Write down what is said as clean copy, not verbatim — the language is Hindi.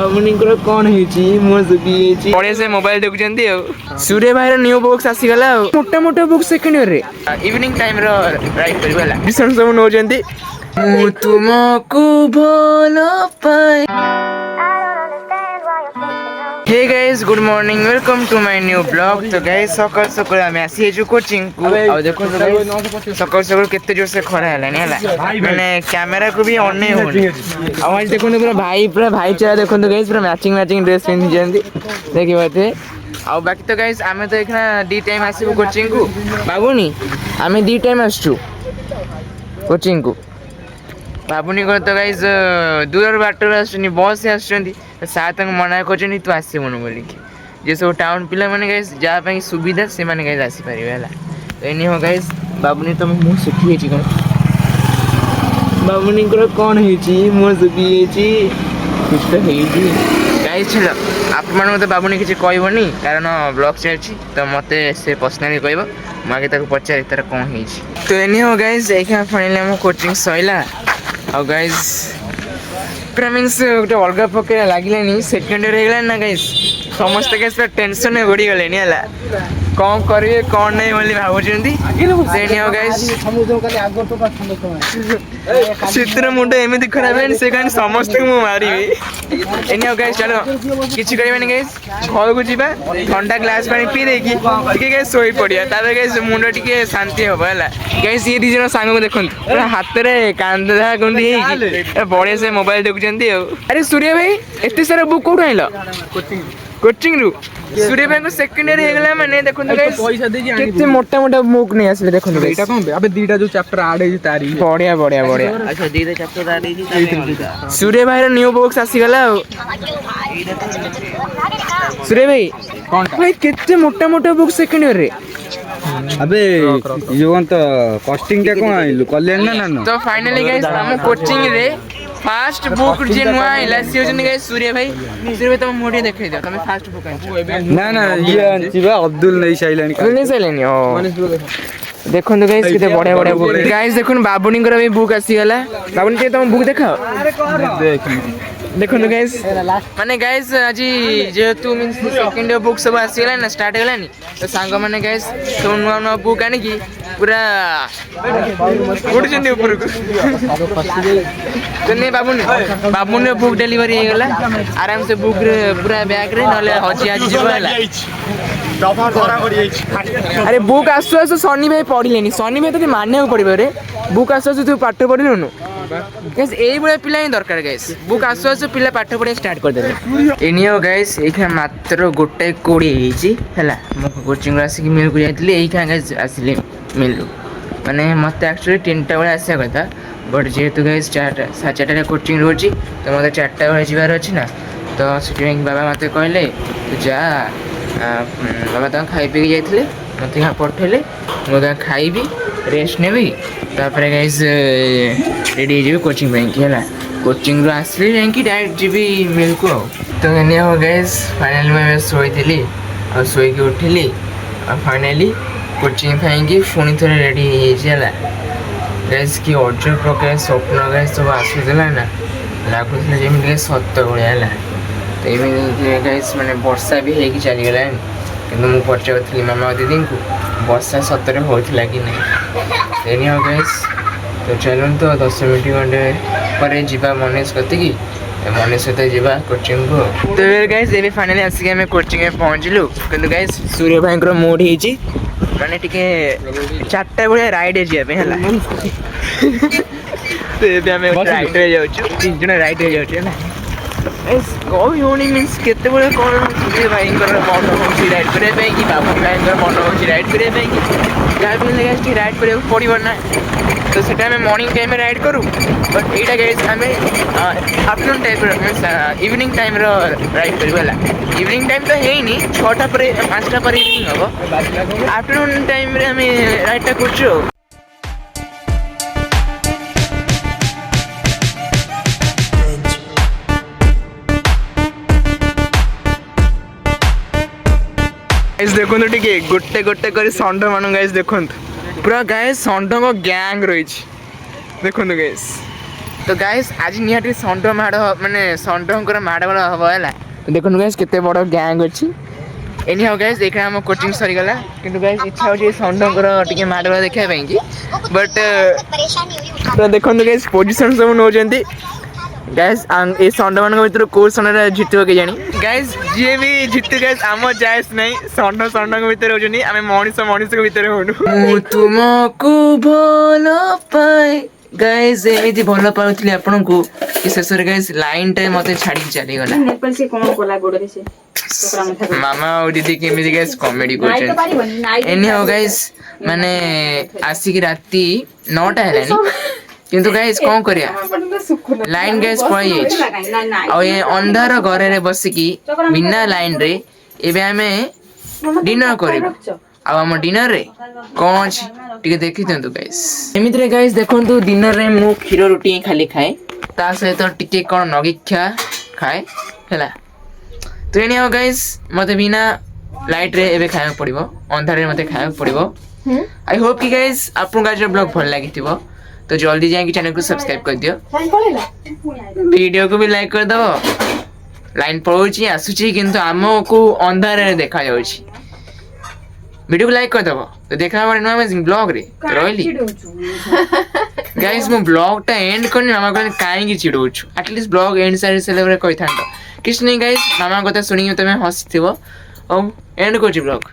बाबुनीଙ୍କର କ'ଣ ହେଇଛି ମୁହଁ ଶୁଖି ଯାଇଛି ପଳେଇ ସେ ମୋବାଇଲ ଦେଖୁଛନ୍ତି ଆଉ ସୂର୍ୟ ଭାଇର ନ୍ୟୁ ବୁକ୍ସ ଆସିଗଲା ଆଉ ମୋଟା ମୋଟା ବୁକ୍ ସେକେଣ୍ଡ ଇୟରରେ ଇଭିନିଂ ଟାଇମର ରାଇଟ୍ କରିବ ହେଲା ଡିସିସନ୍ ସବୁ ନେଉଛନ୍ତି ମୁଁ ତୁମକୁ ଭଲ ପାଏ hey guys good morning welcome to my new blog. तो गाइस सकाल सकाल आम आसी कोचिंग को आ देखो सकाल सकाल केते जोर से खरा हलानी हला माने कैमरा को भी ऑन नहीं होनी आज देखो पूरा भाईचारा देखो गाइस पूरा मैचिंग मैचिंग ड्रेस पिन जंदी देखि बाते आ बाकी तो गाइस आमे तो एकना डी टाइम आसीबो कोचिंग को बाबूनी आमे डी टाइम आसछु कोचिंग को बाबुनी को तो गाइस दूर बाटर आसनी बस से आसछंदी साथ मना कर तू आसबुन बोल जे सब टाउन पिला माने गाइस जहाँ पे सुविधा से माने गाइस आसी पारे है तो एनी हो गाइस बाबुनी तुम मुँह सुखी है कौन बाबुनी कौन है मुँह सुखी कुछ तो है गाइस चलो आप तो बाबुनी किसी कहबनी कारण ब्लॉग चलती तो मत से पर्सनाली कह मुझे ताको पचारे तार कौन है तो एनी हो गाइस एक फाइनली आम कोचिंग सैला और गाइस पूरा मीन्स गोटे अलग प्रकार लगे सेकेंड इयर होगा ना गाइस समस्त गाइस पूरा टेंशन में गड़ी गले है कौन करेंगे कौन नहीं बोली भावुँच मुंड एमती खराब है से कहीं समस्त को मारि एनी गाइस चलो किसी करें गाइस घर को जीवा ठंडा ग्लास पानी पी देकी गाइस शोई पड़िया तापर गाइस मुंड टिके शांति हम है गाइस ये दीजन सांग को देखो पूरा हाथ में कांदा गुंदी बढ़िया से मोबाइल देखुंत अरे सूर्य भाई एत सारा बुक कौट आइल कोचिंग रु सूर्य भाई को सेकंड इयर हेगला माने देखो गाइस पैसा दे केते मोटा मोटा बुक नहीं आसले देखो एटा कोन अबे दीटा जो चैप्टर ऐड है तारी बढ़िया बढ़िया बढ़िया अच्छा दीटा चैप्टर ऐड है सूर्य भाई रो न्यू बुक्स आसी गला सूर्य भाई कोन भाई केते मोटा मोटा बुक सेकंड इयर रे अबे योन तो कॉस्टिंग का कोन आइलु कल्याण ना ना तो फाइनली गाइस हम कोचिंग रे फास्ट बुक जे नुआ आइला सी होजन गाइस सूर्य भाई तुम मोटे देखाई दियो तुम फास्ट बुक ना ना ये आंचिबा अब्दुल नहीं साइलानी ओ देखो तो गाइस किते बढ़िया बढ़िया बुक गाइस देखो बाबुनी भी बुक आसी गला बाबुनी के तुम बुक देखाओ देखो तो गाइस माने गाइस आज जेहेतु मीन्स सेकंड बुक सब आसी गला ना स्टार्ट गला नी तो सांग माने गाइस तो नुआ नुआ बुक आनी की पूरा उड़छन ऊपर को तो नहीं बाबुनी बुक डिलीवरी हो गला आराम से बुक पूरा बैग रे नले हजी आज जीवला अरे बुक आसु आसु सनी भाई पढ़िलेनी सनी भाई तो मानने पड़े रे बुक आसु आसु तू पाठ पढ़िलुनु गाइस एई बळे पिला ही दरकार गाइस बुक आसु आसु पिला पाठ पढ़े स्टार्ट कर देले एनियो गाइस एखा मात्र गोटे कोड़ी हेची हला मो कोचिंग आसी मिल को जाइतली एखा गाइस आसिले मिल माने मते एक्चुअली 3टा बळे आसे कथा बट जेहेतु गाइस 4टा कोचिंग रोची तो मते 4टा बळे जिवार अछि ना तो सिटी बाबा मते कहले तू जा बाबा तो खाई पी जाइए मत यहाँ पठेले मुझे खाइबी रेस्ट नेबी तापर गाइस रेडी हो कोचिंग है कोचिंग आसली जाकि डायरेक्ट जीवी मिल को तो एने हो गाइस फाइनली मैं शोई और शोक उठिली और फाइनली कोचिंग खाई पुणी थे रेडी है गाइस कि अजब प्रकार स्वप्न गाइस सब आसूला ना लगुला जमी सत भाया तो ये गाइस मैंने वर्षा भी है चलीगला कि मुझे पचार मामा दीदी को वर्षा सतरे होता कि नहीं एनी हो गाइस तो चलूँ तो 10 मिनट खंडे पर जा मनीष कति मनीष सहित जा कोचिंग को तो गाइस ये फाइनली आसिक आम कोचिंग में पहुँचलु कि गाइस सूर्य भाई मूड होती माने टिके 4टा भाया राइड जाए तो ये आम राइड जाऊँ 3 जन राइड जाऊँ कभी होनी मीन्स केते बड़े कौन सूर्य भाई मन हो राइड करने कि बाबू भाई मन हो राइड करने जहाँ राइड करा पड़ो ना तो सेटा आम मॉर्निंग टाइम राइड करूँ बट यहाँ गाइस आम afternoon time means evening time ride करूँ इवनिंग टाइम तो है नहीं 6टा पर 5टा पर इवनिंग हम आफ्टरनून टाइम आम राइडटा कर देखो टे गोटे गोटे कर षंड मान गाइस देखो पूरा गाइस षंड गैंग रही देखो गाइस तो गाइस आज निहाती षंढ माड़ माने षंढकर माड़गोड़ हम है तो देखो गाइस केते बड़ गैंग अच्छी एनी हाउ गाइस देखा हम कोचिंग सरी गला किंतु गाइस इच्छा हो षंढकर टिके माड़गोड़ देखा बट तो देखो गाइस पोजिशन सब नौ गाइस ए षंढ मान भर कौ षंढ जितब के जानी गाइस जी भी जीतु गाइस आम जायस नहीं षंढ षंढ भर होनी आम मनीष मनीष भर होनु तुमको भल पाए गाइस एमिति भल पाउथली आपन को कि शेष रे गाइस लाइन टाइम मते छाडी चली गला नेपाल से कोन कोला गोड़ रे से तोकरा मथा मामा और दीदी केमिति गाइस कॉमेडी करछन एनी हाउ गाइस माने आसी की राती 9टा हेलानी किंतु गाइस कोन करिया लाइन गाइस पळै जाय आ ये अंधार घरे रे बसिकी बिना लाइन रे एबे हमें डिनर करबो आ हम डिनर रे कोन अछि टिके देखि दियंतु गाइस एमिति रे गाइस देखंतु डिनर रे मु खीर रोटी खाली खाए ता सहित टिके कोन नगिख्या खाए हैला तो एनी हाउ गाइस मते बिना लाइट रे एबे खाया पड़िबो अंधार रे मते खाया पड़िबो आई होप कि गाइस आपन गाइस ब्लॉग भल लागिथिबो तो जल्दी जाके चैनल को सब्सक्राइब कर दियो वीडियो को भी लाइक कर दो लाइन पळौची आसुची किंतु हमको अंधार रे देखा जाउची वीडियो को लाइक कर दो तो देखा हमारे नया अमेजिंग ब्लॉग रे तो रहली गाइस मो ब्लॉग टा एंड करनी मामा कहले काहे की चिडौछु at least blog and side celebrate कहि थांतो किछ नहीं गाइस मामा कथा सुनी तमे हंसथिबो अब एंड करछि ब्लॉग।